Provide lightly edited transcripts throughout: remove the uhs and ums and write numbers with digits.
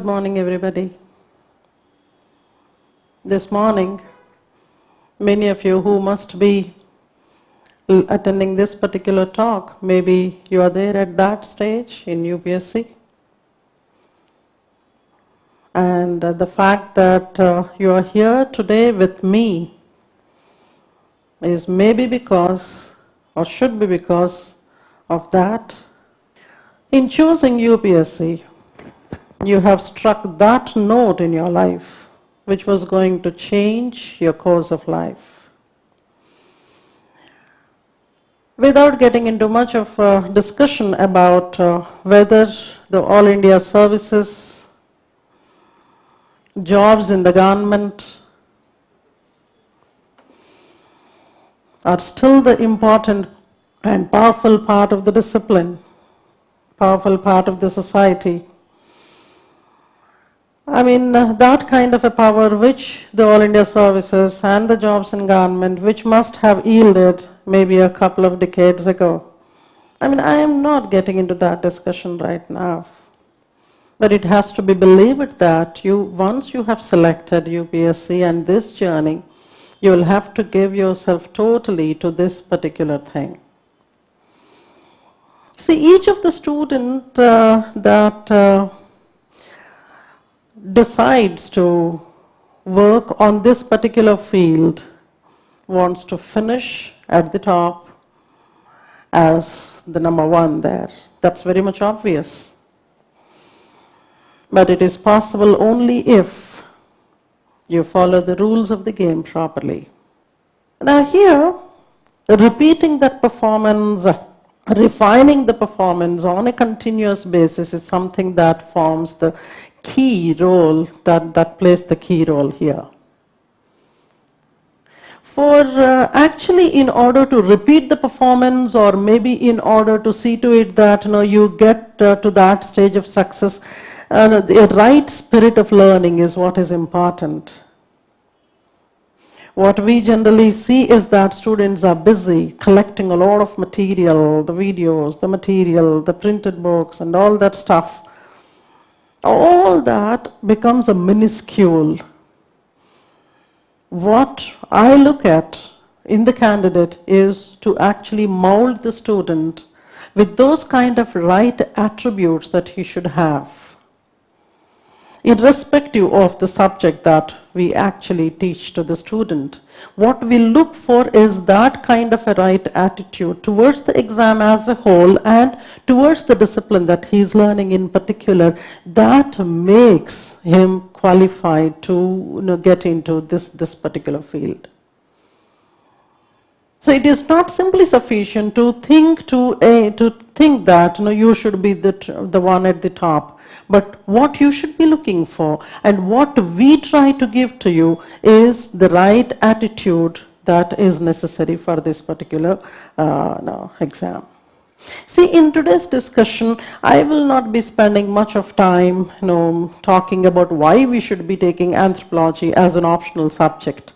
Good morning, everybody. This morning, many of you who must be attending this particular talk, maybe you are there at that stage in UPSC. And the fact that you are here today with me is maybe because, or should be because of that. In choosing UPSC, you have struck that note in your life which was going to change your course of life. Without getting into much of a discussion about whether the All India services, jobs in the government are still the important and powerful part of the discipline, powerful part of the society. I mean, that kind of a power which the All India services and the jobs in government, which must have yielded maybe a couple of decades ago. I mean, I am not getting into that discussion right now. But it has to be believed that once you have selected UPSC and this journey, you will have to give yourself totally to this particular thing. See, each of the students that decides to work on this particular field wants to finish at the top as the number one there. That's very much obvious. But it is possible only if you follow the rules of the game properly. Now here, repeating that performance, refining the performance on a continuous basis is something that forms the key role, that plays the key role here. For actually, in order to repeat the performance, or maybe in order to see to it that you get to that stage of success, the right spirit of learning is what is important. What we generally see is that students are busy collecting a lot of material, the videos, the material, the printed books, and all that stuff. All that becomes a minuscule. What I look at in the candidate is to actually mold the student with those kind of right attributes that he should have, irrespective of the subject that we actually teach to the student. What we look for is that kind of a right attitude towards the exam as a whole and towards the discipline that he is learning in particular, that makes him qualified to get into this particular field. So it is not simply sufficient to think that you should be the one at the top, but what you should be looking for and what we try to give to you is the right attitude that is necessary for this particular exam. See, in today's discussion, I will not be spending much of time talking about why we should be taking anthropology as an optional subject.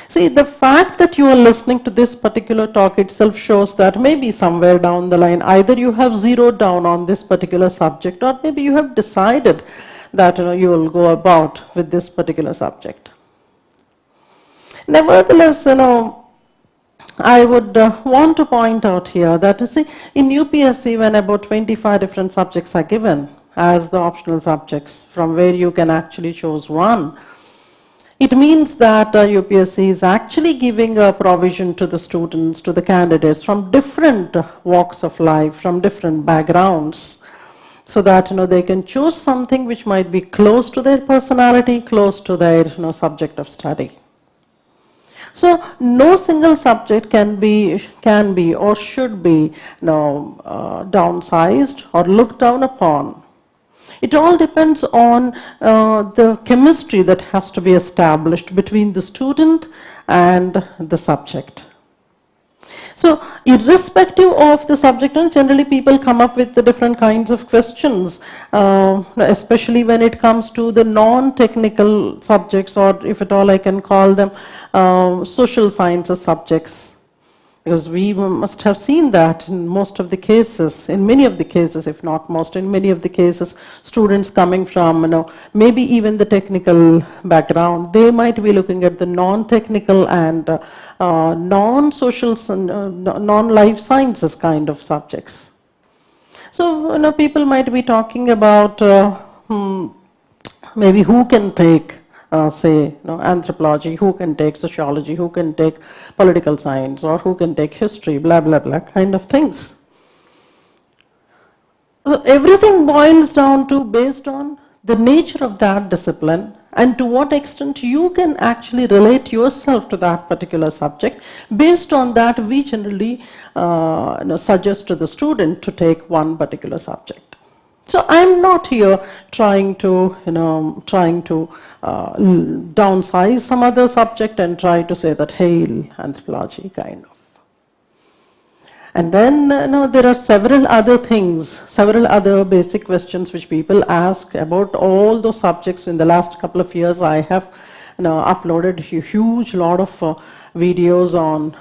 See, the fact that you are listening to this particular talk itself shows that maybe somewhere down the line, either you have zeroed down on this particular subject, or maybe you have decided that you will go about with this particular subject. Nevertheless, I would want to point out here that, see, in UPSC, when about 25 different subjects are given as the optional subjects, from where you can actually choose one, it means that UPSC is actually giving a provision to the students, to the candidates from different walks of life, from different backgrounds, so that they can choose something which might be close to their personality, close to their subject of study. So no single subject can be or should be downsized or looked down upon. It all depends on the chemistry that has to be established between the student and the subject. So irrespective of the subject, and generally people come up with the different kinds of questions, especially when it comes to the non-technical subjects, or if at all I can call them social sciences subjects. Because we must have seen that in most of the cases, in many of the cases, if not most, in many of the cases, students coming from, maybe even the technical background, they might be looking at the non-technical and non-social, non-life sciences kind of subjects. So, people might be talking about maybe who can take, say, anthropology, who can take sociology, who can take political science, or who can take history, blah, blah, blah, kind of things. So everything boils down to based on the nature of that discipline and to what extent you can actually relate yourself to that particular subject. Based on that, we generally suggest to the student to take one particular subject. So I'm not here trying to downsize some other subject and try to say that, hail anthropology, kind of. And then there are several other things, several other basic questions which people ask about all those subjects. In the last couple of years, I have uploaded a huge lot of videos on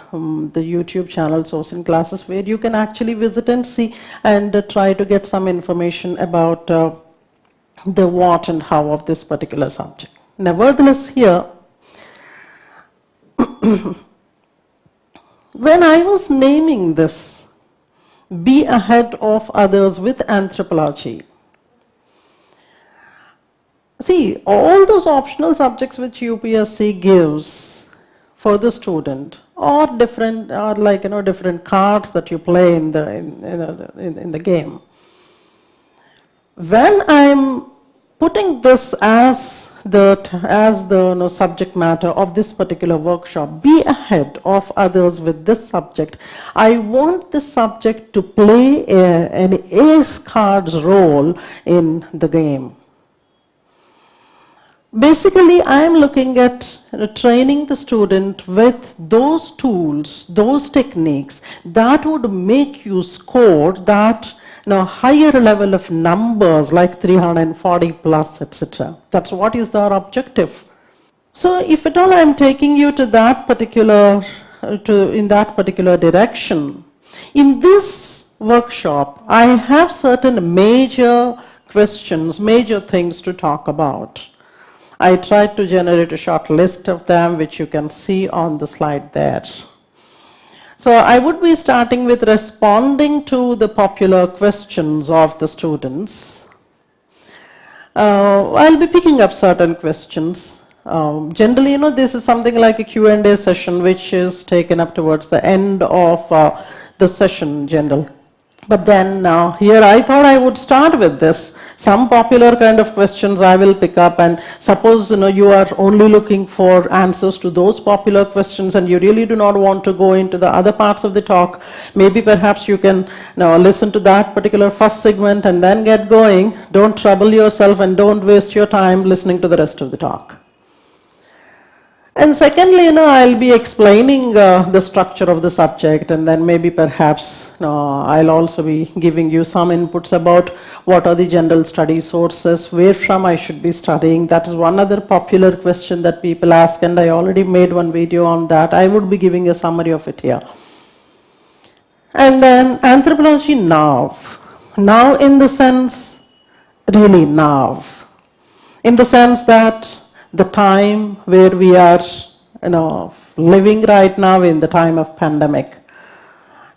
the YouTube channel Source in Classes, where you can actually visit and see and try to get some information about the what and how of this particular subject. Nevertheless, here, when I was naming this, be ahead of others with anthropology, see, all those optional subjects which UPSC gives for the student are different, are like different cards that you play in the game. When I'm putting this as the subject matter of this particular workshop, be ahead of others with this subject, I want this subject to play an ace card's role in the game. Basically, I am looking at training the student with those tools, those techniques that would make you score that higher level of numbers like 340 plus, etc. That's what is our objective. So if at all I am taking you to that particular, in that particular direction, in this workshop, I have certain major questions, major things to talk about. I tried to generate a short list of them, which you can see on the slide there. So I would be starting with responding to the popular questions of the students. I'll be picking up certain questions. Generally, this is something like a Q&A session, which is taken up towards the end of the session in general. But then here I thought I would start with this. Some popular kind of questions I will pick up, and suppose you are only looking for answers to those popular questions and you really do not want to go into the other parts of the talk, maybe perhaps you can listen to that particular first segment and then get going. Don't trouble yourself and don't waste your time listening to the rest of the talk. And secondly, I'll be explaining the structure of the subject, and then maybe perhaps I'll also be giving you some inputs about what are the general study sources, where from I should be studying. That is one other popular question that people ask, and I already made one video on that. I would be giving a summary of it here. And then anthropology now. Now in the sense, really now. In the sense that the time where we are living right now, in the time of pandemic.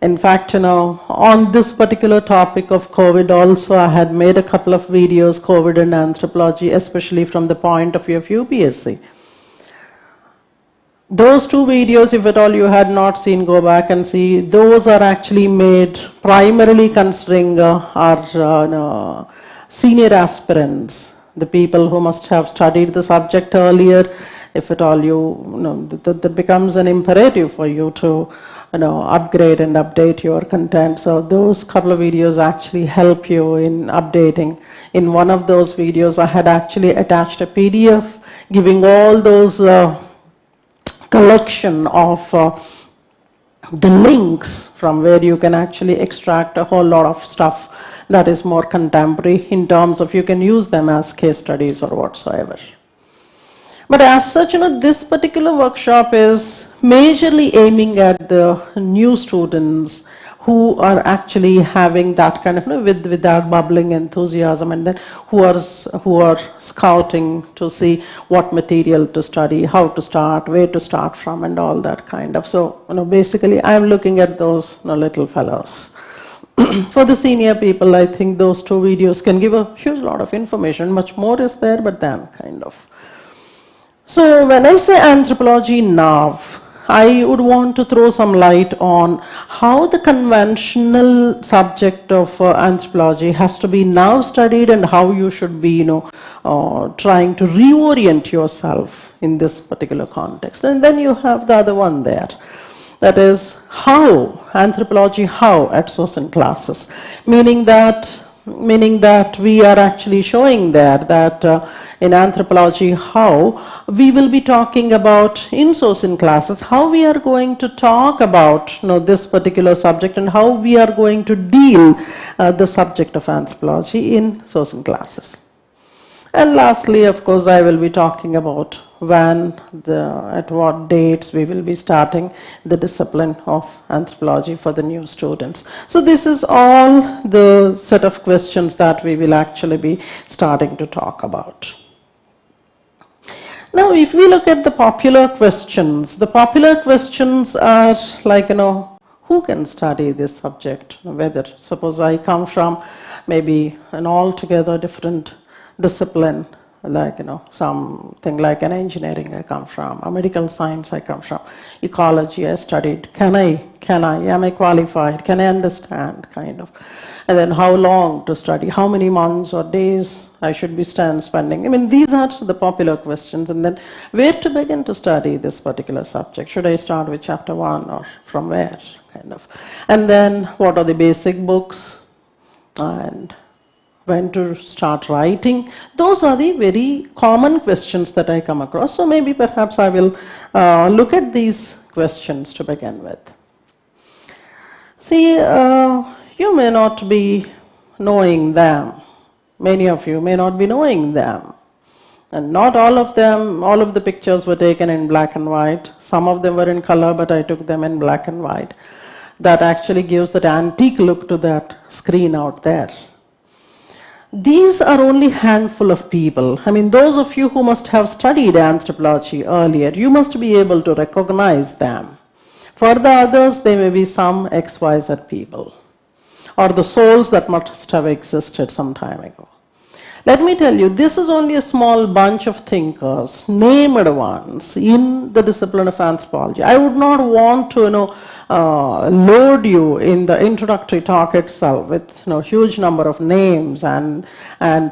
In fact, on this particular topic of COVID also, I had made a couple of videos, COVID and anthropology, especially from the point of view of UPSC. Those two videos, if at all you had not seen, go back and see. Those are actually made primarily considering our senior aspirants, the people who must have studied the subject earlier. If at all that becomes an imperative for you to upgrade and update your content. So those couple of videos actually help you in updating. In one of those videos, I had actually attached a PDF giving all those collection of the links from where you can actually extract a whole lot of stuff that is more contemporary in terms of you can use them as case studies or whatsoever. But as such, this particular workshop is majorly aiming at the new students who are actually having that kind of, with that bubbling enthusiasm, and then who are scouting to see what material to study, how to start, where to start from, and all that kind of. So, basically I'm looking at those little fellows. For the senior people, I think those two videos can give a huge lot of information. Much more is there, but then kind of. So when I say anthropology now, I would want to throw some light on how the conventional subject of anthropology has to be now studied, and how you should be, trying to reorient yourself in this particular context. And then you have the other one there. That is how, anthropology how at social classes, meaning that we are actually showing there that in anthropology how we will be talking about in social classes, how we are going to talk about this particular subject, and how we are going to deal the subject of anthropology in social classes. And lastly, of course, I will be talking about at what dates we will be starting the discipline of anthropology for the new students. So this is all the set of questions that we will actually be starting to talk about. Now, if we look at the popular questions are like, who can study this subject? Whether, suppose I come from maybe an altogether different discipline, like something like an engineering I come from, a medical science I come from, ecology I studied, am I qualified, can I understand, kind of, and then how long to study, how many months or days I should be spending. I mean, these are the popular questions. And then where to begin to study this particular subject? Should I start with chapter 1 or from where, kind of, and then what are the basic books, and when to start writing. Those are the very common questions that I come across. So maybe perhaps I will look at these questions to begin with. See, you may not be knowing them. Many of you may not be knowing them. And not all of them, all of the pictures were taken in black and white. Some of them were in color, but I took them in black and white. That actually gives that antique look to that screen out there. These are only handful of people. I mean, those of you who must have studied anthropology earlier, you must be able to recognize them. For the others, they may be some XYZ people, or the souls that must have existed some time ago. Let me tell you, this is only a small bunch of thinkers, named ones, in the discipline of anthropology. I would not want to, load you in the introductory talk itself with, huge number of names and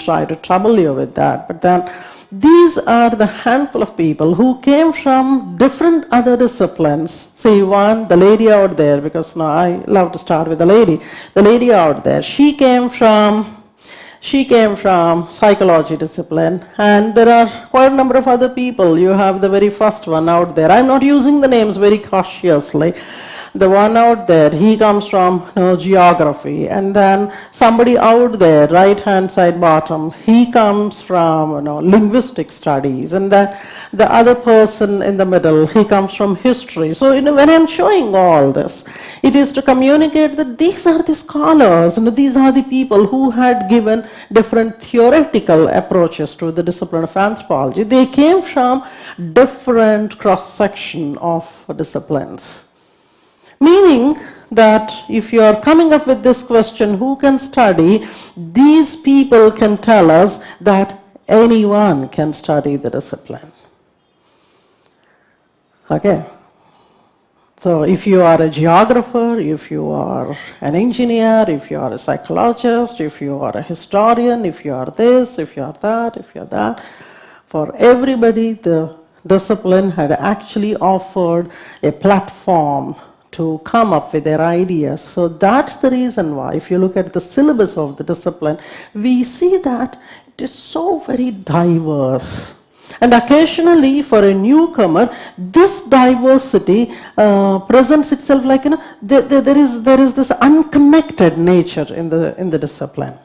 try to trouble you with that. But then, these are the handful of people who came from different other disciplines. See, one, the lady out there, because I love to start with the lady. The lady out there, she came from psychology discipline, and there are quite a number of other people. You have the very first one out there. I'm not using the names very cautiously. The one out there, he comes from geography, and then somebody out there, right hand side bottom, he comes from linguistic studies, and then the other person in the middle, he comes from history. So when I'm showing all this, it is to communicate that these are the scholars, these are the people who had given different theoretical approaches to the discipline of anthropology. They came from different cross-section of disciplines. Meaning that if you are coming up with this question, who can study, these people can tell us that anyone can study the discipline. Okay. So if you are a geographer, if you are an engineer, if you are a psychologist, if you are a historian, if you are this, if you are that, if you are that, for everybody the discipline had actually offered a platform to come up with their ideas. So that's the reason why, if you look at the syllabus of the discipline, we see that it is so very diverse. And occasionally, for a newcomer, this diversity presents itself like, there is this unconnected nature in the discipline.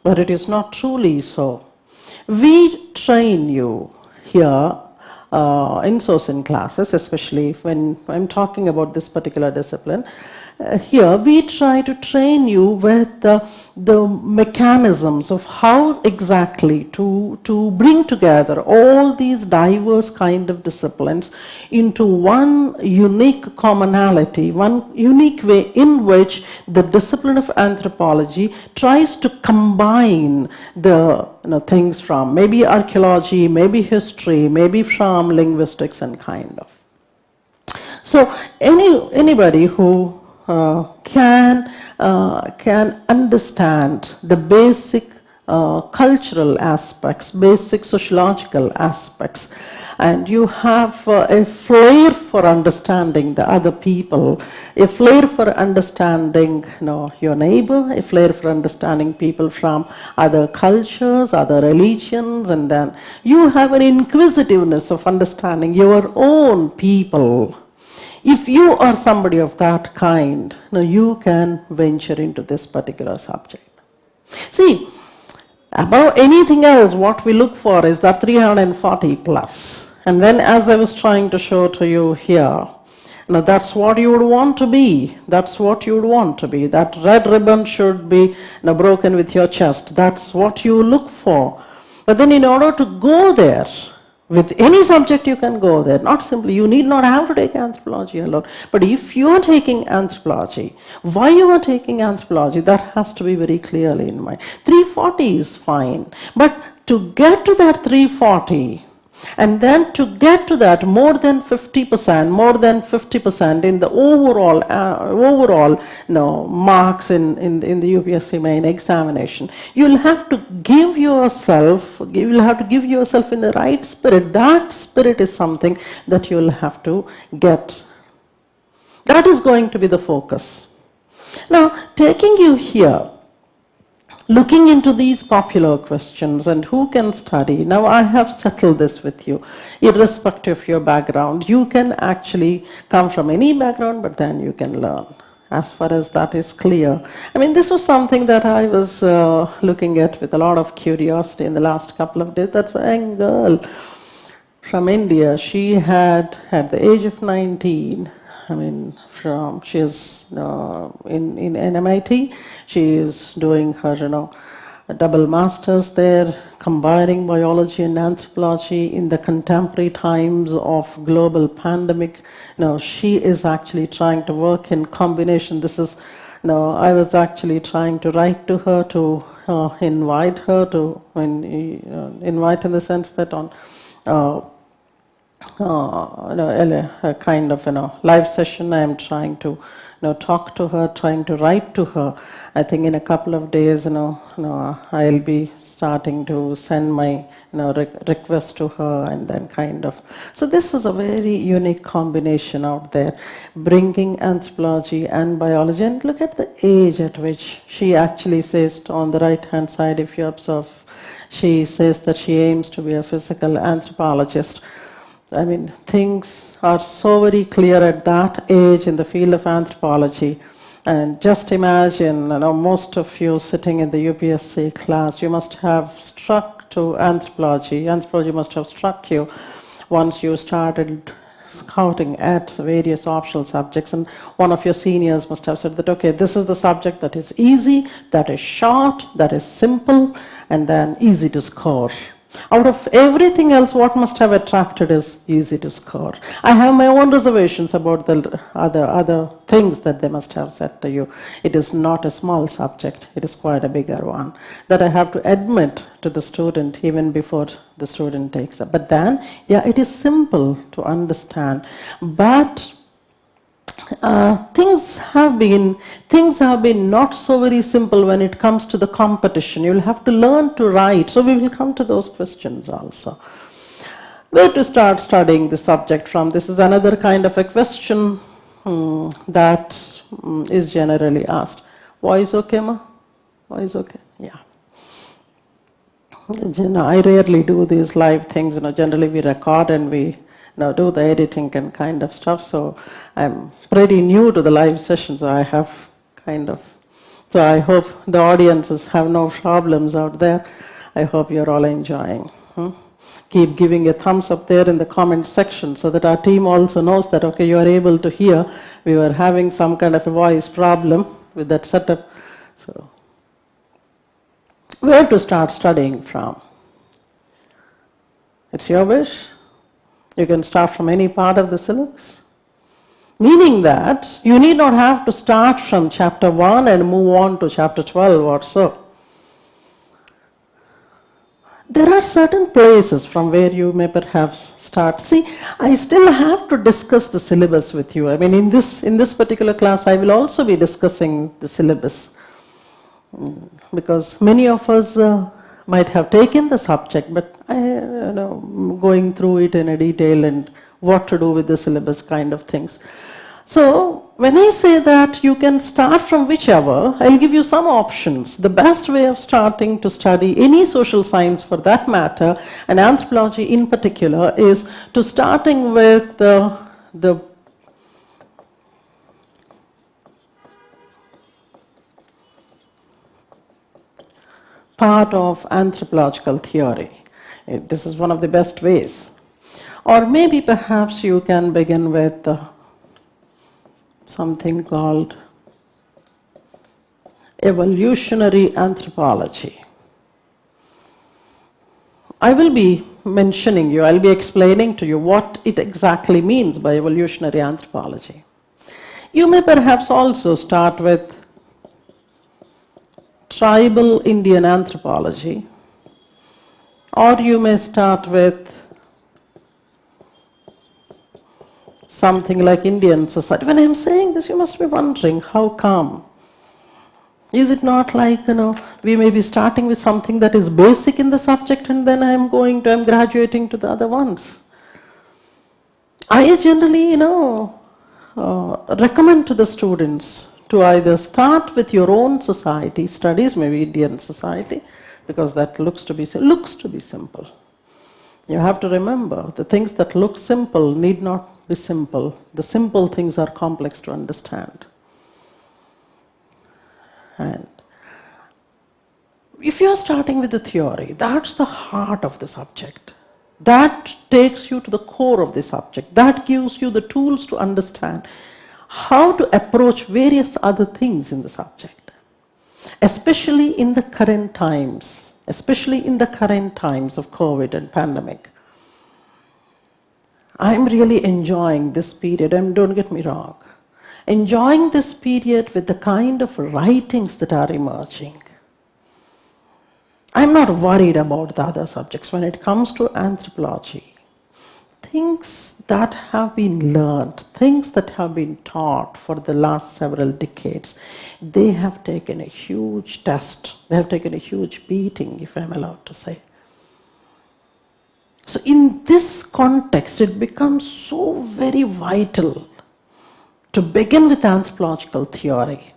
But it is not truly so. We train you here in-sourcing classes, especially when I'm talking about this particular discipline. Here we try to train you with the mechanisms of how exactly to bring together all these diverse kind of disciplines into one unique commonality, one unique way in which the discipline of anthropology tries to combine the things from maybe archaeology, maybe history, maybe from linguistics and kind of. So anybody who can understand the basic cultural aspects, basic sociological aspects, and you have a flair for understanding the other people, a flair for understanding your neighbor, a flair for understanding people from other cultures, other religions, and then you have an inquisitiveness of understanding your own people. If you are somebody of that kind, you can venture into this particular subject. See, above anything else, what we look for is that 340 plus. And then as I was trying to show to you here, that's what you would want to be. That's what you would want to be. That red ribbon should be broken with your chest. That's what you look for. But then in order to go there, with any subject you can go there, not simply, you need not have to take anthropology alone. But if you are taking anthropology, why you are taking anthropology, that has to be very clearly in mind. 340 is fine, but to get to that 340, and then to get to that more than 50% in the overall marks in the UPSC main examination, you'll have to give yourself in the right spirit. That spirit is something that you'll have to get. That is going to be the focus. Now, taking you here, looking into these popular questions and who can study. Now I have settled this with you. Irrespective of your background, you can actually come from any background, but then you can learn. As far as that is clear. I mean, this was something that I was looking at with a lot of curiosity in the last couple of days. That's a young girl from India. She had, at the age of 19, she's in MIT. She is doing her, a double master's there, combining biology and anthropology in the contemporary times of global pandemic. She is actually trying to work in combination. This is, I was actually trying to write to her to invite her to, invite in the sense that on a kind of live session. I am trying to talk to her, trying to write to her. I think in a couple of days, I'll be starting to send my request to her, and then kind of. So this is a very unique combination out there, bringing anthropology and biology. And look at the age at which she actually says, on the right hand side, if you observe, she says that she aims to be a physical anthropologist. I mean, things are so very clear at that age in the field of anthropology. And just imagine, most of you sitting in the UPSC class, you must have struck to anthropology. Anthropology must have struck you once you started scouting at various optional subjects, and one of your seniors must have said that, okay, this is the subject that is easy, that is short, that is simple, and then easy to score. Out of everything else, what must have attracted is easy to score. I have my own reservations about the other things that they must have said to you. It is not a small subject. It is quite a bigger one that I have to admit to the student even before the student takes it. But then, yeah, it is simple to understand. But things have been not so very simple when it comes to the competition. You'll have to learn to write. So we will come to those questions also. Where to start studying the subject from? This is another kind of a question that is generally asked. Voice okay, ma? Voice okay? Yeah. I rarely do these live things. Generally we record and we do the editing and kind of stuff. So I'm pretty new to the live session, so I have so I hope the audiences have no problems out there. I hope you're all enjoying. keep giving a thumbs up there in the comment section so that our team also knows that, okay, you are able to hear. We were having some kind of a voice problem with that setup. So, where to start studying from? It's your wish. You can start from any part of the syllabus. Meaning that you need not have to start from chapter 1 and move on to chapter 12 or so. There are certain places from where you may perhaps start. See, I still have to discuss the syllabus with you. I mean, in this particular class, I will also be discussing the syllabus. Because many of us might have taken the subject, but going through it in a detail and what to do with the syllabus kind of things. So, when I say that you can start from whichever, I'll give you some options. The best way of starting to study any social science for that matter, and anthropology in particular, is to starting with the part of anthropological theory. This is one of the best ways. Or maybe perhaps you can begin with something called Evolutionary Anthropology. I will be I'll be explaining to you what it exactly means by evolutionary anthropology. You may perhaps also start with tribal Indian anthropology, or you may start with something like Indian society. When I'm saying this, you must be wondering, how come? Is it not like, we may be starting with something that is basic in the subject and then I'm graduating to the other ones? I generally, recommend to the students to either start with your own society studies, maybe Indian society, because that looks to be simple. You have to remember, the things that look simple need not be simple. The simple things are complex to understand. And if you are starting with the theory, that's the heart of the subject. That takes you to the core of the subject. That gives you the tools to understand how to approach various other things in the subject. Especially in the current times of COVID and pandemic. I'm really enjoying this period, and don't get me wrong, enjoying this period with the kind of writings that are emerging. I'm not worried about the other subjects. When it comes to anthropology, things that have been learned, things that have been taught for the last several decades, they have taken a huge test. They have taken a huge beating, if I'm allowed to say. So in this context, it becomes so very vital to begin with anthropological theory.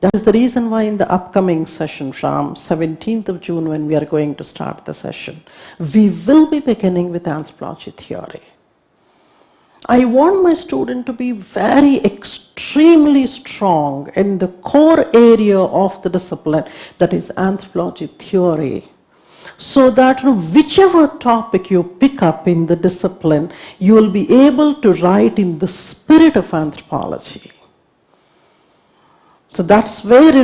That is the reason why in the upcoming session from 17th of June, when we are going to start the session, we will be beginning with anthropology theory. I want my student to be extremely strong in the core area of the discipline, that is anthropology theory. So that whichever topic you pick up in the discipline, you will be able to write in the spirit of anthropology. So that's where,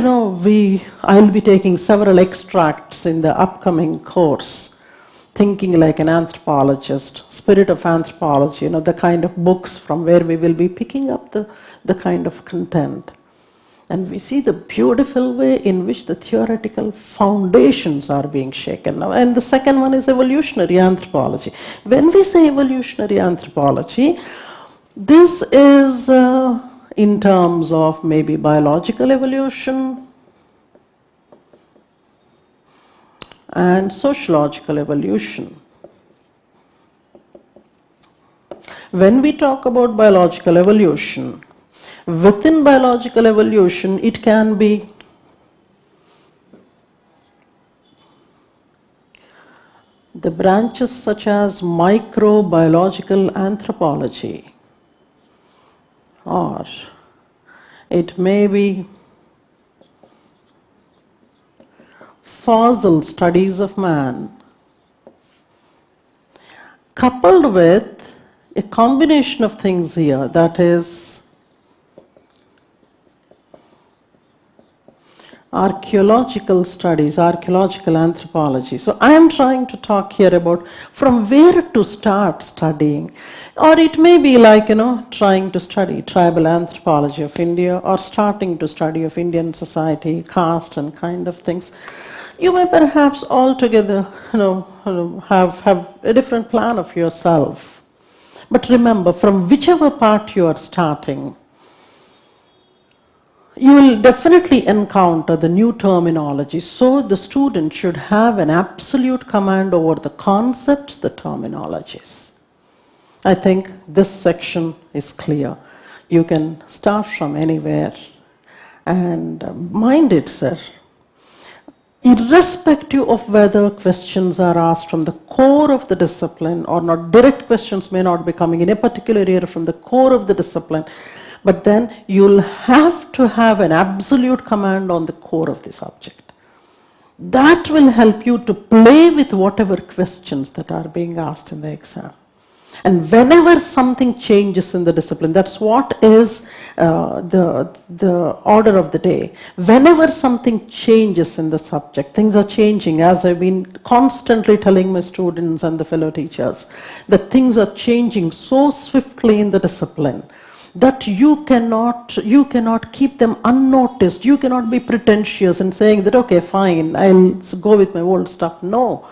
I'll be taking several extracts in the upcoming course, Thinking Like an Anthropologist, Spirit of Anthropology, the kind of books from where we will be picking up the kind of content. And we see the beautiful way in which the theoretical foundations are being shaken now. And the second one is evolutionary anthropology. When we say evolutionary anthropology, this is in terms of maybe biological evolution and sociological evolution. When we talk about biological evolution, within biological evolution, it can be the branches such as microbiological anthropology, or it may be fossil studies of man, coupled with a combination of things here, that is archaeological studies, archaeological anthropology. So I am trying to talk here about from where to start studying. Or it may be like, trying to study tribal anthropology of India, or starting to study of Indian society, caste and kind of things. You may perhaps altogether, have a different plan of yourself. But remember, from whichever part you are starting, you will definitely encounter the new terminology. So the student should have an absolute command over the concepts, the terminologies. I think this section is clear. You can start from anywhere. And mind it, sir, irrespective of whether questions are asked from the core of the discipline or not, direct questions may not be coming in a particular area from the core of the discipline, but then you'll have to have an absolute command on the core of the subject. That will help you to play with whatever questions that are being asked in the exam. And whenever something changes in the discipline, that's what is the order of the day. Whenever something changes in the subject, things are changing, as I've been constantly telling my students and the fellow teachers, that things are changing so swiftly in the discipline that you cannot keep them unnoticed. You cannot be pretentious in saying that, okay, fine, I'll go with my old stuff. No.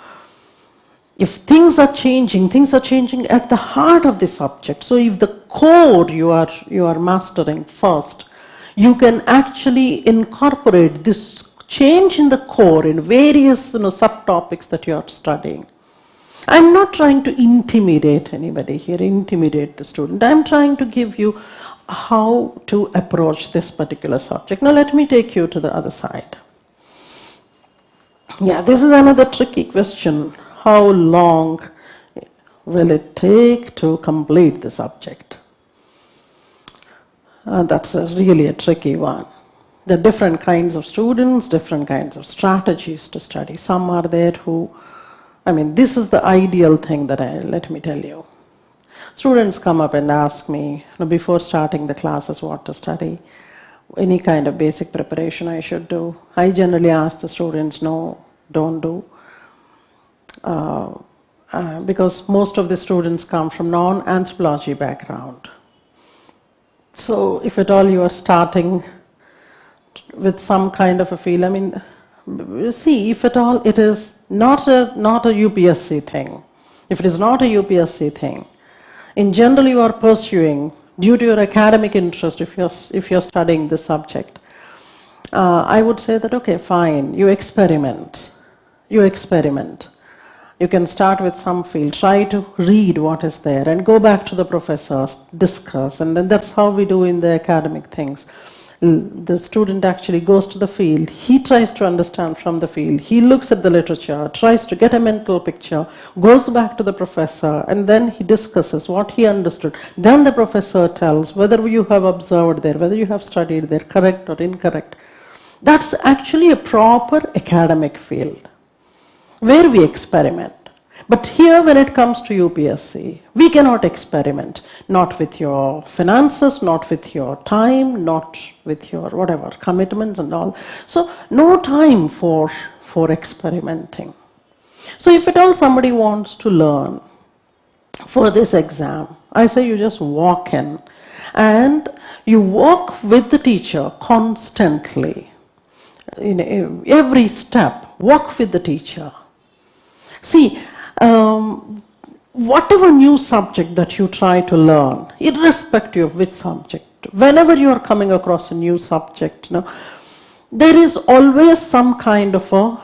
If things are changing at the heart of the subject. So if the core you are mastering first, you can actually incorporate this change in the core in various subtopics that you are studying. I'm not trying to intimidate anybody here, intimidate the student. I'm trying to give you how to approach this particular subject. Now let me take you to the other side. Yeah, this is another tricky question. How long will it take to complete the subject? That's really a tricky one. There are different kinds of students, different kinds of strategies to study. Some are there who, this is the ideal thing that let me tell you. Students come up and ask me, before starting the classes, what to study, any kind of basic preparation I should do. I generally ask the students, no, don't do. Because most of the students come from non-anthropology background. So if at all you are starting with some kind of a feel, see, if at all it is not a UPSC thing, if it is not a UPSC thing, in general you are pursuing, due to your academic interest, if you're studying this subject, I would say that, okay, fine, you experiment. You can start with some field, try to read what is there and go back to the professors, discuss, and then that's how we do in the academic things. The student actually goes to the field, he tries to understand from the field, he looks at the literature, tries to get a mental picture, goes back to the professor, and then he discusses what he understood. Then the professor tells whether you have observed there, whether you have studied there, correct or incorrect. That's actually a proper academic field where we experiment. But here when it comes to UPSC, we cannot experiment, not with your finances, not with your time, not with your whatever, commitments and all. So no time for experimenting. So if at all somebody wants to learn for this exam, I say you just walk in and you walk with the teacher constantly. In every step, walk with the teacher. See, whatever new subject that you try to learn, irrespective of which subject, whenever you are coming across a new subject, there is always some kind of a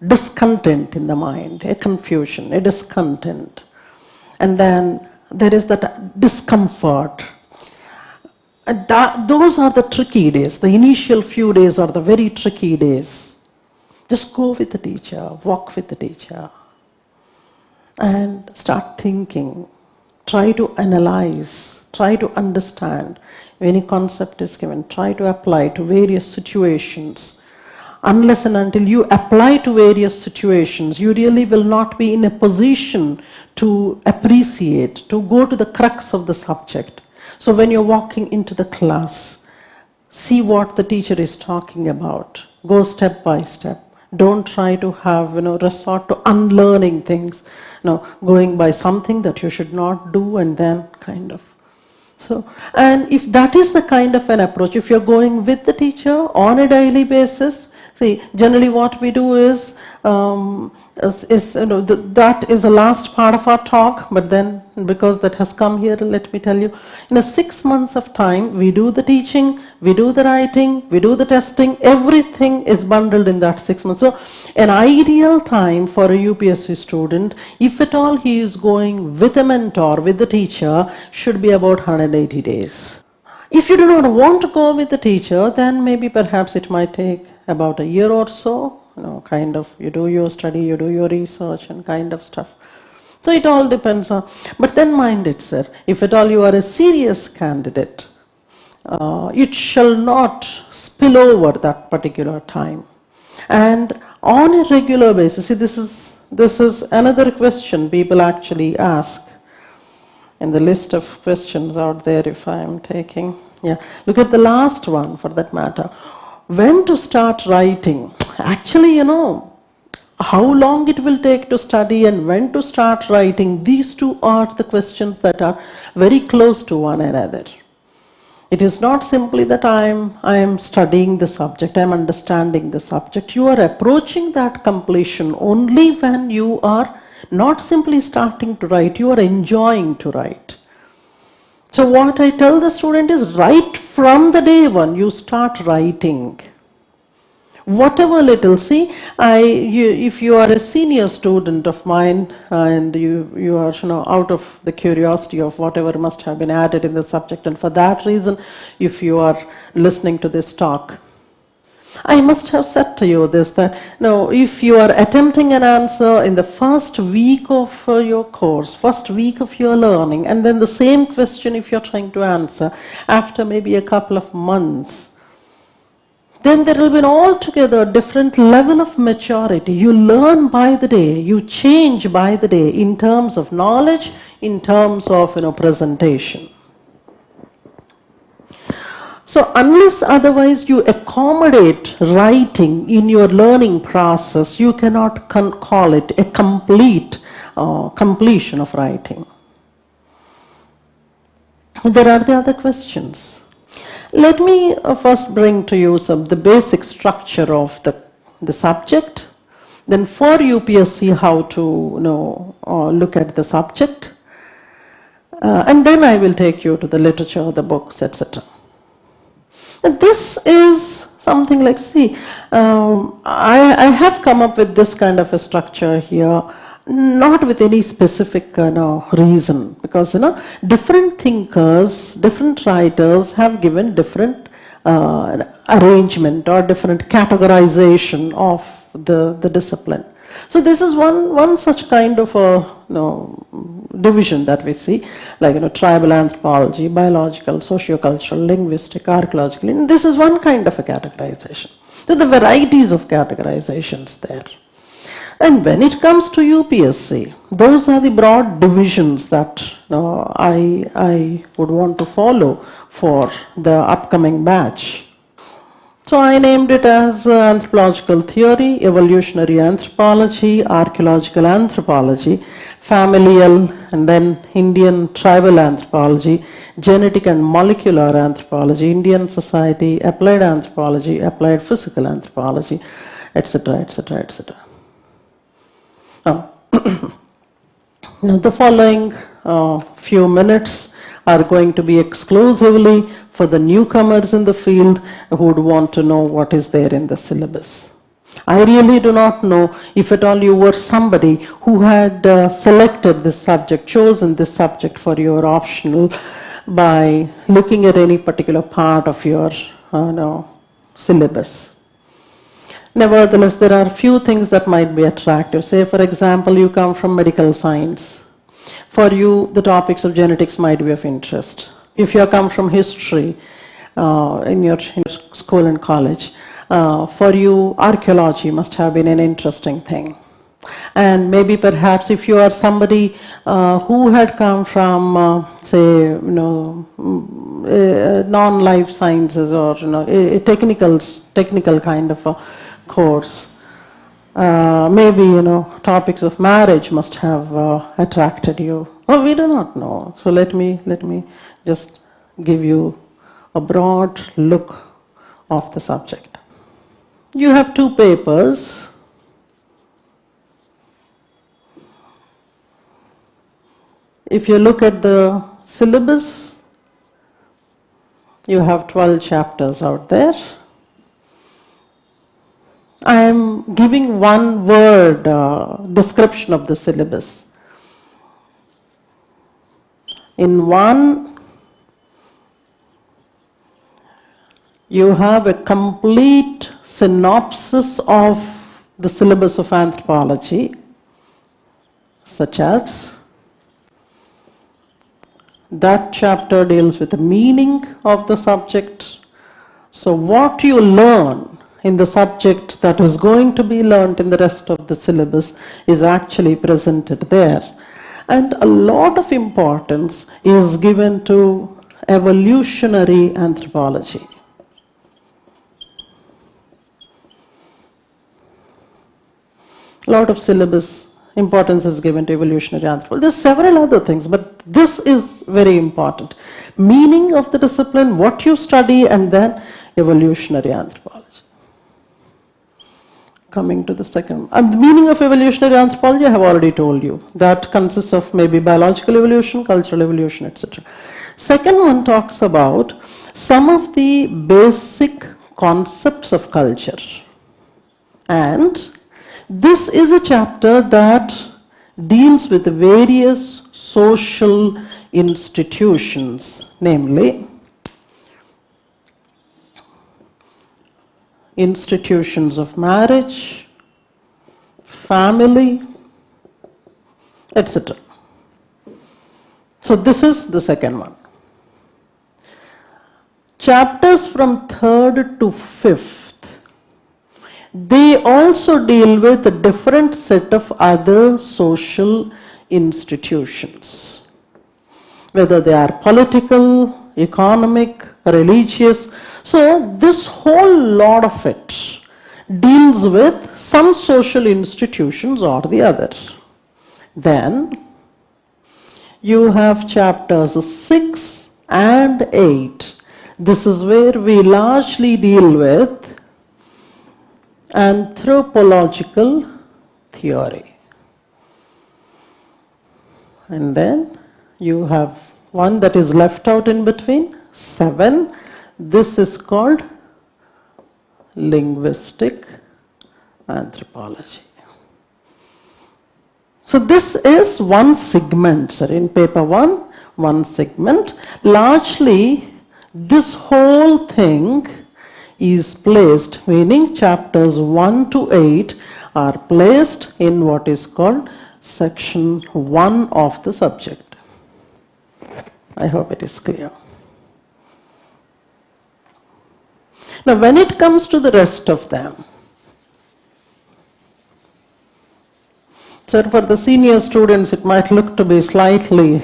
discontent in the mind, a confusion, a discontent. And then there is that discomfort. And those are the tricky days. The initial few days are the very tricky days. Just go with the teacher, walk with the teacher, and start thinking. Try to analyze, try to understand. If any concept is given, try to apply to various situations. unless and until you apply to various situations, you really will not be in a position to appreciate, to go to the crux of the subject. So when you're walking into the class, see what the teacher is talking about. Go step by step. Don't try to have, resort to unlearning things, going by something that you should not do and then kind of. So, and if that is the kind of an approach, if you're going with the teacher on a daily basis, see, generally what we do is that is the last part of our talk, but then because that has come here, let me tell you, in a 6 months of time, we do the teaching, we do the writing, we do the testing, everything is bundled in that 6 months. So an ideal time for a UPSC student, if at all he is going with a mentor, with the teacher, should be about 180 days. If you do not want to go with the teacher, then maybe perhaps it might take about a year or so, kind of, you do your study, you do your research and kind of stuff. So it all depends on, but then mind it, sir, if at all you are a serious candidate, it shall not spill over that particular time. And on a regular basis, see, this is another question people actually ask. In the list of questions out there, if I am taking, look at the last one for that matter. When to start writing? Actually, how long it will take to study and when to start writing, these two are the questions that are very close to one another. It is not simply that I am studying the subject, I am understanding the subject. You are approaching that completion only when you are not simply starting to write, you are enjoying to write. So what I tell the student is, right from the day one, you start writing. Whatever little, see, if you are a senior student of mine and you are out of the curiosity of whatever must have been added in the subject, and for that reason, if you are listening to this talk, I must have said to you this, that if you are attempting an answer in the first week of your course, first week of your learning, and then the same question if you're trying to answer after maybe a couple of months, then there will be an altogether different level of maturity. You learn by the day, you change by the day in terms of knowledge, in terms of presentation. So unless otherwise you accommodate writing in your learning process, you cannot call it a complete completion of writing. There are the other questions. Let me first bring to you the basic structure of the subject. Then for UPSC, how to look at the subject. And then I will take you to the literature, the books, etc. This is something like, see, I have come up with this kind of a structure here, not with any specific reason, because different thinkers, different writers have given different arrangement or different categorization of the discipline. So this is one such kind of a division that we see, like tribal anthropology, biological, sociocultural, linguistic, archaeological. And this is one kind of a categorization. So the varieties of categorizations there. And when it comes to UPSC, those are the broad divisions that I would want to follow for the upcoming batch. So I named it as anthropological theory, evolutionary anthropology, archaeological anthropology, familial and then Indian tribal anthropology, genetic and molecular anthropology, Indian society, applied anthropology, applied physical anthropology, etc., etc., etc. Now, the following few minutes are going to be exclusively for the newcomers in the field who would want to know what is there in the syllabus. I really do not know if at all you were somebody who had selected this subject, chosen this subject for your optional by looking at any particular part of your syllabus. Nevertheless, there are few things that might be attractive. Say, for example, you come from medical science. For you, the topics of genetics might be of interest. If you come from history, in your school and college. For you, archaeology must have been an interesting thing. And maybe perhaps if you are somebody who had come from, say, non-life sciences or a technical kind of a course, maybe topics of marriage must have attracted you. Oh, we do not know. So let me just give you a broad look of the subject. You have two papers. If you look at the syllabus, you have 12 chapters out there. I am giving one word description of the syllabus. In one, you have a complete synopsis of the syllabus of anthropology, such as that chapter deals with the meaning of the subject. So what you learn in the subject that is going to be learned in the rest of the syllabus is actually presented there. And a lot of importance is given to evolutionary anthropology. A lot of syllabus importance is given to evolutionary anthropology. There's several other things, but this is very important. Meaning of the discipline, what you study, and then evolutionary anthropology. Coming to the second, and the meaning of evolutionary anthropology, I have already told you. That consists of maybe biological evolution, cultural evolution, etc. Second one talks about some of the basic concepts of culture. And this is a chapter that deals with the various social institutions, namely institutions of marriage, family, etc. So this is the second one. Chapters from 3rd to 5th, they also deal with a different set of other social institutions, whether they are political, economic, religious. So this whole lot of it deals with some social institutions or the other. Then you have chapters 6 and 8. This is where we largely deal with anthropological theory. And then you have one that is left out in between, 7. This is called linguistic anthropology. So this is one segment, sir, in paper 1, one segment. Largely, this whole thing is placed, meaning chapters 1 to 8 are placed in what is called section 1 of the subject. I hope it is clear. Now, when it comes to the rest of them, so for the senior students, it might look to be slightly,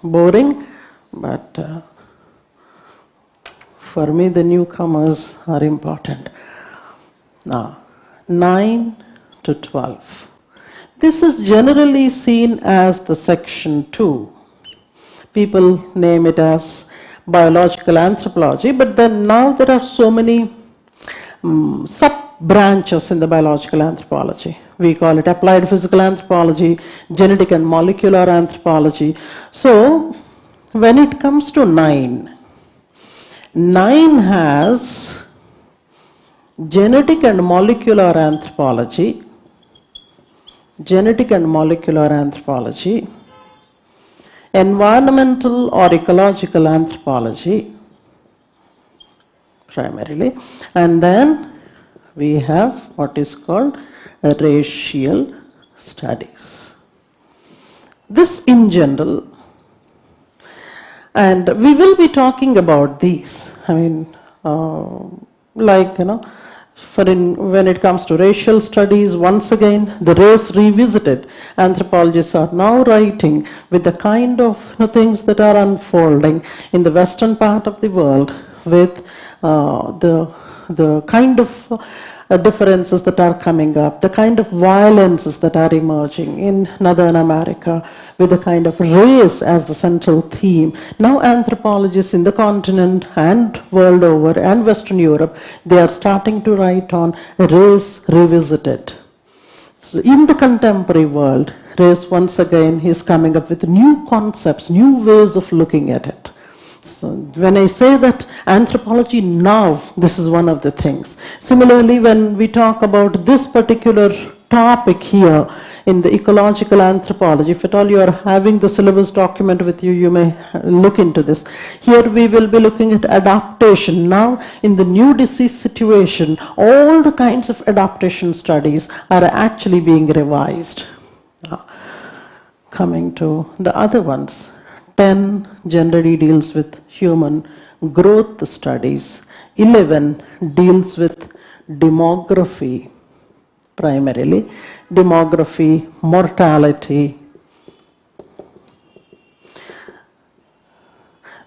boring, but for me, the newcomers are important. Now, 9 to 12. This is generally seen as the section 2. People name it as biological anthropology, but then now there are so many sub-branches in the biological anthropology. We call it applied physical anthropology, genetic and molecular anthropology. So, when it comes to 9 has genetic and molecular anthropology, environmental or ecological anthropology, primarily, and then we have what is called racial studies. This in general, And we will be talking about these. I mean, like, when it comes to racial studies, once again, the race revisited. Anthropologists are now writing with the kind of things that are unfolding in the western part of the world, with the kind of differences that are coming up, the kind of violences that are emerging in Northern America, with the kind of race as the central theme. Now anthropologists in the continent and world over and Western Europe, they are starting to write on race revisited. So in the contemporary world, race once again is coming up with new concepts, new ways of looking at it. So when I say that anthropology now, this is one of the things. Similarly, when we talk about this particular topic here in the ecological anthropology, if at all you are having the syllabus document with you, you may look into this. Here we will be looking at adaptation. Now in the new disease situation, all the kinds of adaptation studies are actually being revised. Coming to the other ones. 10 generally deals with human growth studies. 11 deals with demography, primarily. Demography, mortality.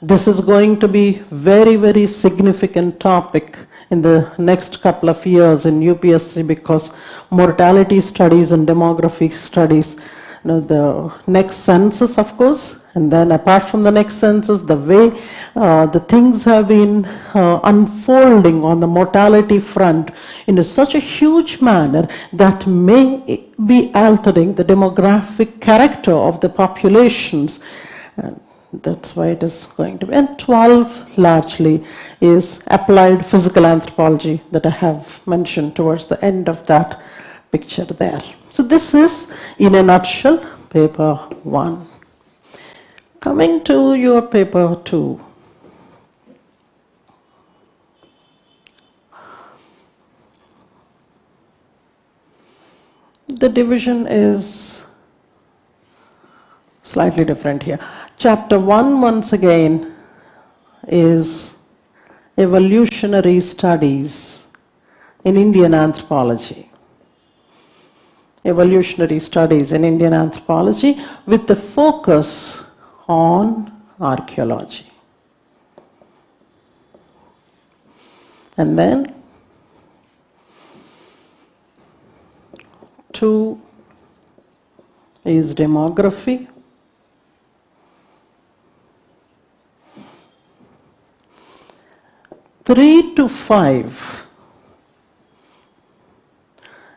This is going to be very, very significant topic in the next couple of years in UPSC, because mortality studies and demography studies, the next census, of course, and then apart from the next census, the way the things have been unfolding on the mortality front in such a huge manner that may be altering the demographic character of the populations. And that's why it is going to be. And 12 largely is applied physical anthropology that I have mentioned towards the end of that picture there. So this is, in a nutshell, paper 1. Coming to your paper 2. The division is slightly different here. Chapter 1, once again, is evolutionary studies in Indian anthropology. Evolutionary studies in Indian anthropology with the focus on archaeology. And then 2 is demography. 3 to 5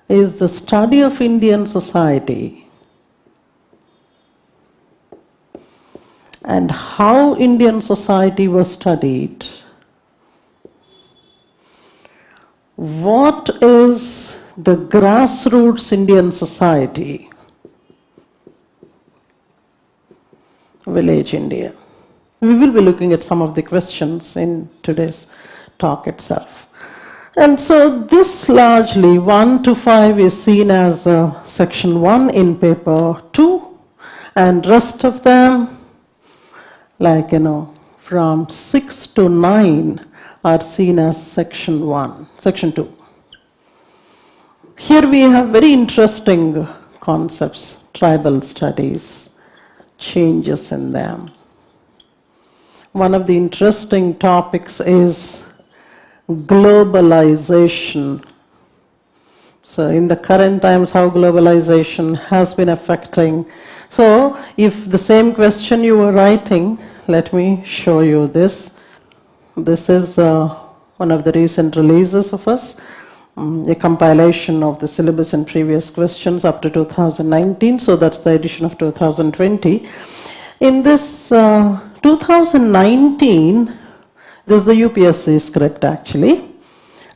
is the study of Indian society and how Indian society was studied. What is the grassroots Indian society? Village India. We will be looking at some of the questions in today's talk itself. And so this largely 1 to 5 is seen as section 1 in paper 2, and rest of them, like from 6 to 9 are seen as section 1, section 2. Here we have very interesting concepts, tribal studies, changes in them. One of the interesting topics is globalization. So in the current times, how globalization has been affecting. So if the same question you were writing, let me show you this. This is one of the recent releases of us, a compilation of the syllabus and previous questions up to 2019. So that's the edition of 2020. In this 2019, this is the UPSC script actually.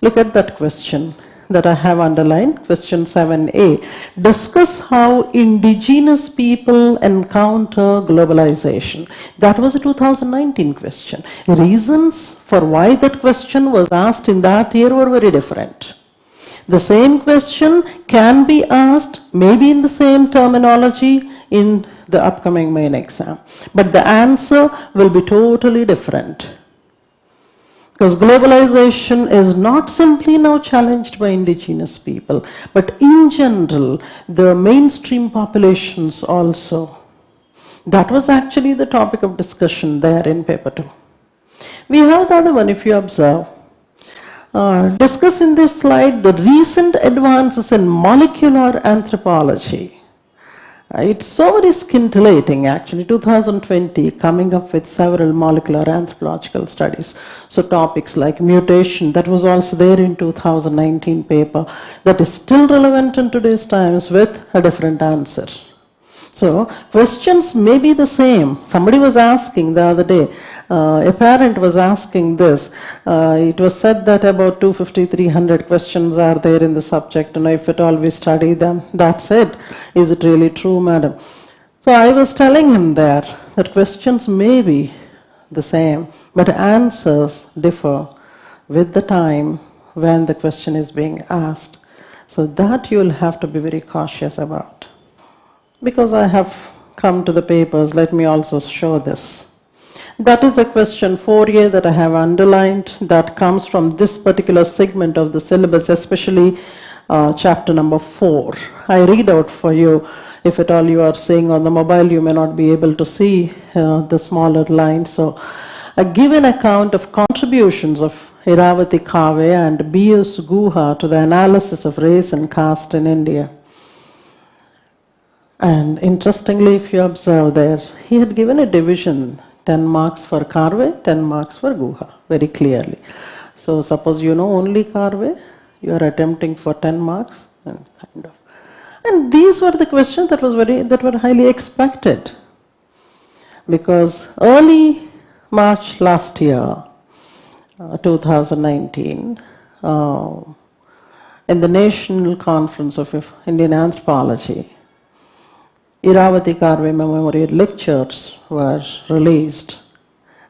Look at that question that I have underlined, question 7a. Discuss how indigenous people encounter globalization. That was a 2019 question. Reasons for why that question was asked in that year were very different. The same question can be asked, maybe in the same terminology, in the upcoming main exam. But the answer will be totally different. Because globalization is not simply now challenged by indigenous people, but in general, the mainstream populations also. That was actually the topic of discussion there in paper 2. We have the other one, if you observe. Discuss in this slide the recent advances in molecular anthropology. It's so very scintillating actually, 2020 coming up with several molecular anthropological studies. So topics like mutation, that was also there in 2019 paper, that is still relevant in today's times with a different answer. So questions may be the same. Somebody was asking the other day, a parent was asking this. It was said that about 250, 300 questions are there in the subject, and if at all we study them, that's it. Is it really true, madam? So I was telling him there that questions may be the same, but answers differ with the time when the question is being asked. So that you will have to be very cautious about. Because I have come to the papers, let me also show this. That is a question 4A that I have underlined, that comes from this particular segment of the syllabus, especially chapter number 4. I read out for you. If at all you are seeing on the mobile, you may not be able to see the smaller lines. So, a given account of contributions of Iravati Kave and B.S. Guha to the analysis of race and caste in India. And interestingly, if you observe there, he had given a division, 10 marks for Karve, 10 marks for Guha, very clearly. So suppose you know only Karve, you are attempting for 10 marks, and kind of. And these were the questions that were highly expected. Because early March last year, 2019, in the National Conference of Indian Anthropology, Iravati Karve Memorial Lectures were released,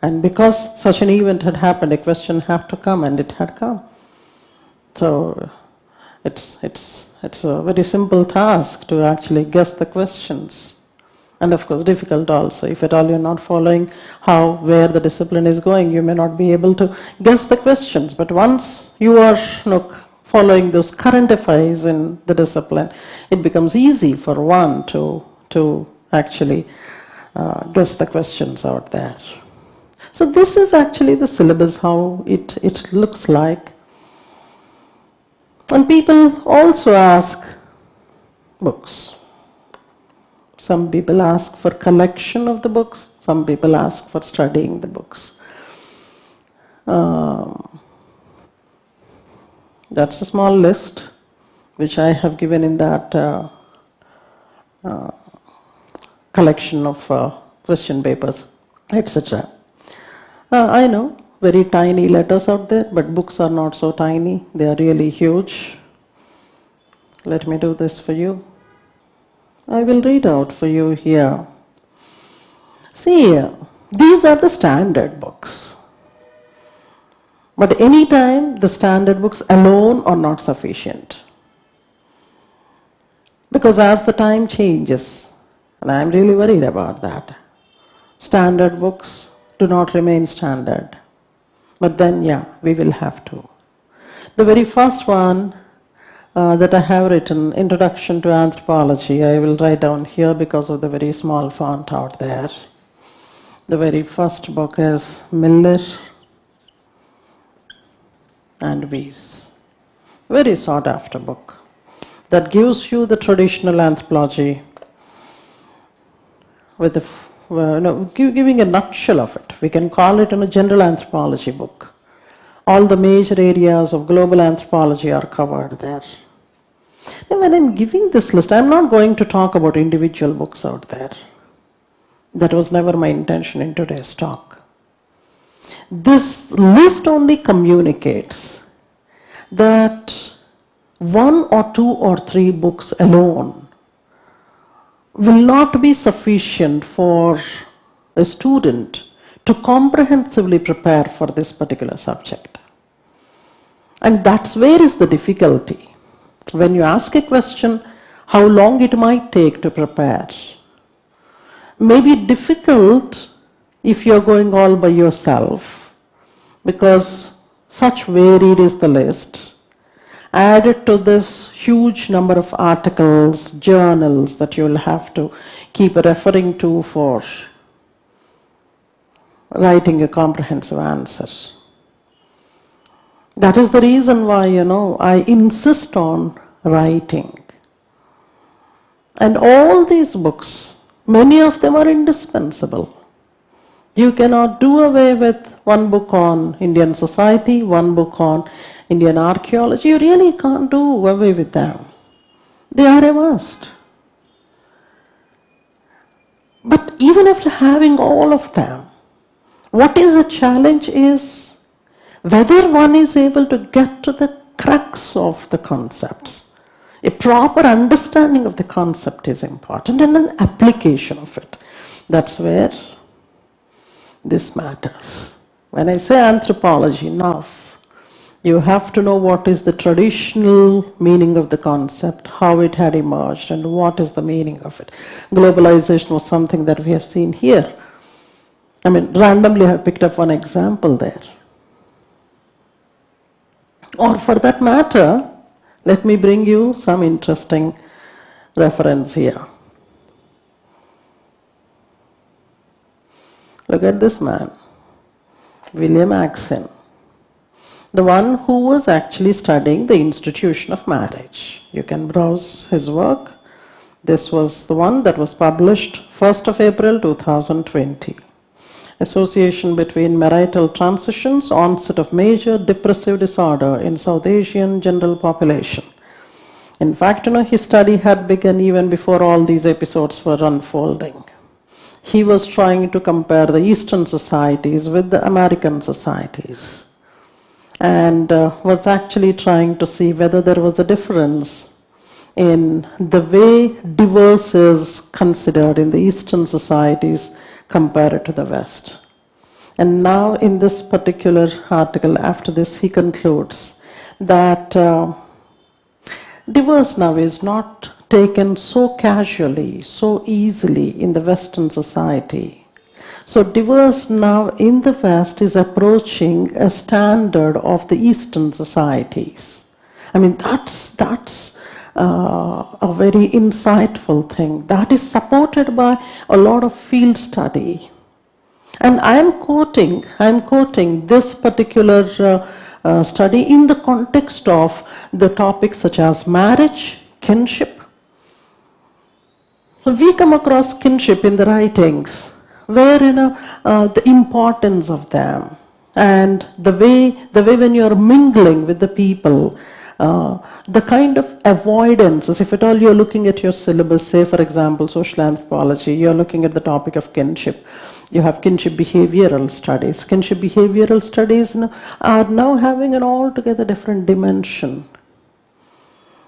and because such an event had happened, a question had to come, and it had come. So it's a very simple task to actually guess the questions, and of course difficult also. If at all you're not following where the discipline is going, you may not be able to guess the questions. But once you are following those current affairs in the discipline, it becomes easy for one to actually guess the questions out there. So this is actually the syllabus, how it looks like. And people also ask books. Some people ask for collection of the books, some people ask for studying the books. That's a small list which I have given in that collection of question papers, etc. I know, very tiny letters out there, but books are not so tiny, they are really huge. Let me do this for you. I will read out for you here. See here, these are the standard books. But anytime the standard books alone are not sufficient. Because as the time changes, and I am really worried about that, standard books do not remain standard. But then, yeah, we will have to. The very first one that I have written, Introduction to Anthropology, I will write down here because of the very small font out there. The very first book is Miller and Weiss. Very sought after book that gives you the traditional anthropology with giving a nutshell of it. We can call it a general anthropology book. All the major areas of global anthropology are covered there. And when I'm giving this list, I'm not going to talk about individual books out there. That was never my intention in today's talk. This list only communicates that 1 or 2 or 3 books alone will not be sufficient for a student to comprehensively prepare for this particular subject. And that's where is the difficulty. When you ask a question, how long it might take to prepare. may be difficult if you're going all by yourself, because such varied is the list. Added to this huge number of articles, journals that you'll have to keep referring to for writing a comprehensive answer. That is the reason why, I insist on writing. And all these books, many of them are indispensable. You cannot do away with one book on Indian society, one book on Indian archaeology. You really can't do away with them. They are a must. But even after having all of them, what is the challenge is whether one is able to get to the crux of the concepts. A proper understanding of the concept is important, and an application of it. That's where this matters. When I say anthropology, now you have to know what is the traditional meaning of the concept, how it had emerged, and what is the meaning of it. Globalization was something that we have seen here. Randomly I have picked up one example there. Or for that matter, let me bring you some interesting reference here. Look at this man, William Axon, the one who was actually studying the institution of marriage. You can browse his work. This was the one that was published 1st of April 2020. Association between marital transitions, onset of major depressive disorder in South Asian general population. In fact, his study had begun even before all these episodes were unfolding. He was trying to compare the Eastern societies with the American societies, and was actually trying to see whether there was a difference in the way divorce is considered in the Eastern societies compared to the West. And now in this particular article, after this, he concludes that divorce now is not taken so casually, so easily in the Western society. So divorce now in the West is approaching a standard of the Eastern societies. That's a very insightful thing. That is supported by a lot of field study. And I'm quoting this particular study in the context of the topics such as marriage, kinship. So we come across kinship in the writings, where the importance of them, and the way when you are mingling with the people, the kind of avoidances. If at all you're looking at your syllabus, say for example social anthropology, you're looking at the topic of kinship. You have kinship behavioral studies. Kinship behavioral studies are now having an altogether different dimension.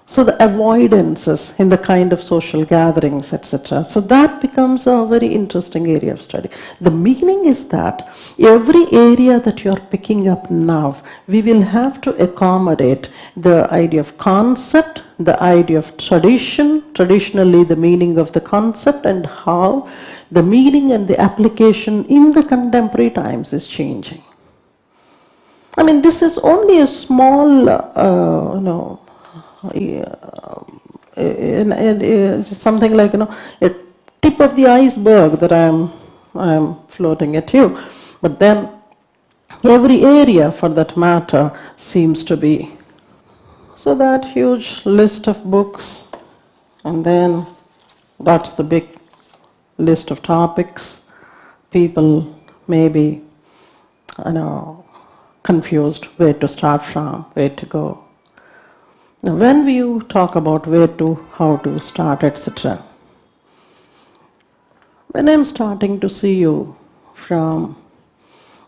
So the avoidances in the kind of social gatherings, etc. So that becomes a very interesting area of study. The meaning is that every area that you are picking up now, we will have to accommodate the idea of concept, the idea of tradition, traditionally the meaning of the concept, and how the meaning and the application in the contemporary times is changing. This is only a small, something like a tip of the iceberg that I'm floating at you, but then every area for that matter seems to be. So that huge list of books, and then that's the big list of topics. People may be confused where to start from, where to go. Now, when we talk about where to, how to start, etc., when I'm starting to see you from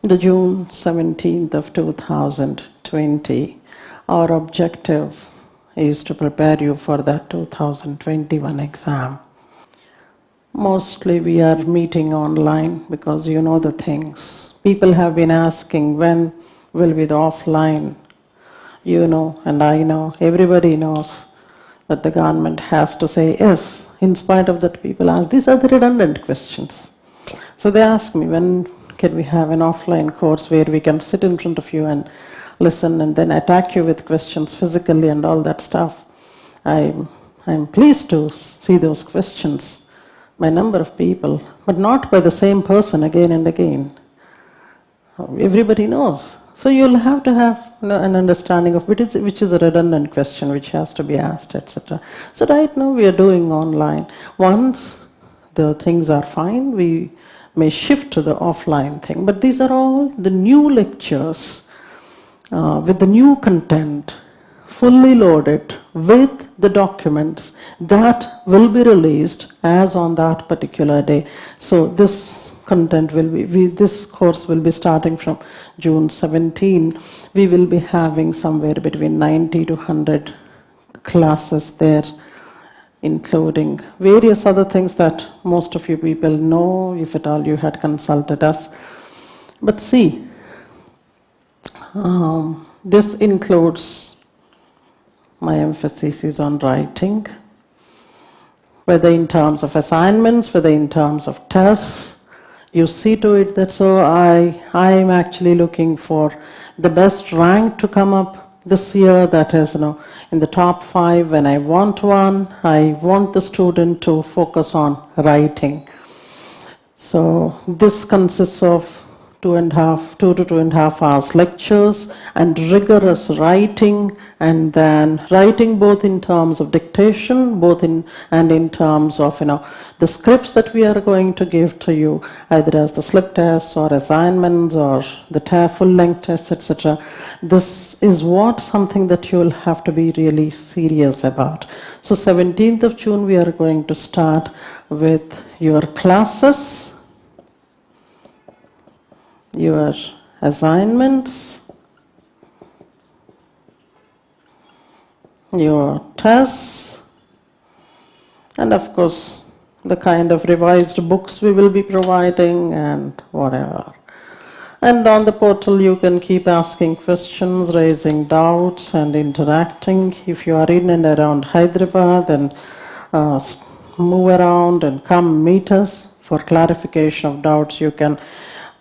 the June 17th of 2020, our objective is to prepare you for that 2021 exam. Mostly we are meeting online because you know the things. People have been asking when will be the offline. You know, and I know, everybody knows that the government has to say yes, in spite of that, people ask, these are the redundant questions. So they ask me, when can we have an offline course where we can sit in front of you and listen and then attack you with questions physically and all that stuff? I'm pleased to see those questions by a number of people, but not by the same person again and again. Everybody knows. So you'll have to have an understanding of which is a redundant question which has to be asked, etc. So right now we are doing online. Once the things are fine, we may shift to the offline thing. But these are all the new lectures with the new content, fully loaded with the documents that will be released as on that particular day. So this content will be, this course will be starting from June 17. We will be having somewhere between 90 to 100 classes there, including various other things that most of you people know, if at all you had consulted us. But see, this includes, my emphasis is on writing, whether in terms of assignments, whether in terms of tests. You see to it that, so I'm actually looking for the best rank to come up this year, that is, in the top 5. When I want one, I want the student to focus on writing. So this consists of 2 to 2.5 hours lectures and rigorous writing, and then writing both in terms of dictation, and in terms of the scripts that we are going to give to you, either as the slip tests or assignments or the full length tests, etc. This is something that you will have to be really serious about. So 17th of June we are going to start with your classes, your assignments, your tests, and of course the kind of revised books we will be providing and whatever. And on the portal you can keep asking questions, raising doubts and interacting. If you are in and around Hyderabad, then move around and come meet us for clarification of doubts. You can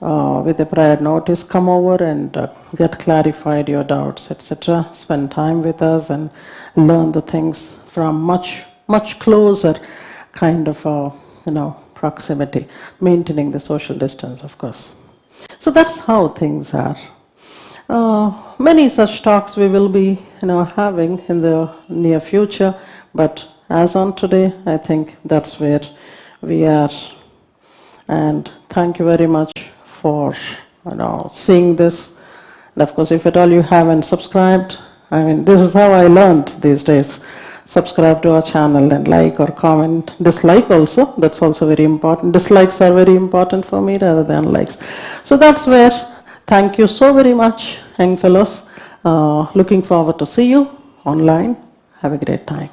with a prior notice come over and get clarified your doubts, etc. Spend time with us and learn the things from much closer kind of proximity, maintaining the social distance, of course. So that's how things are. Many such talks we will be having in the near future, but as on today, I think that's where we are. And thank you very much for seeing this. And of course, if at all you haven't subscribed, this is how I learned these days. Subscribe to our channel and like or comment. Dislike also, that's also very important. Dislikes are very important for me rather than likes. So that's where, thank you so very much, young fellows. Looking forward to see you online. Have a great time.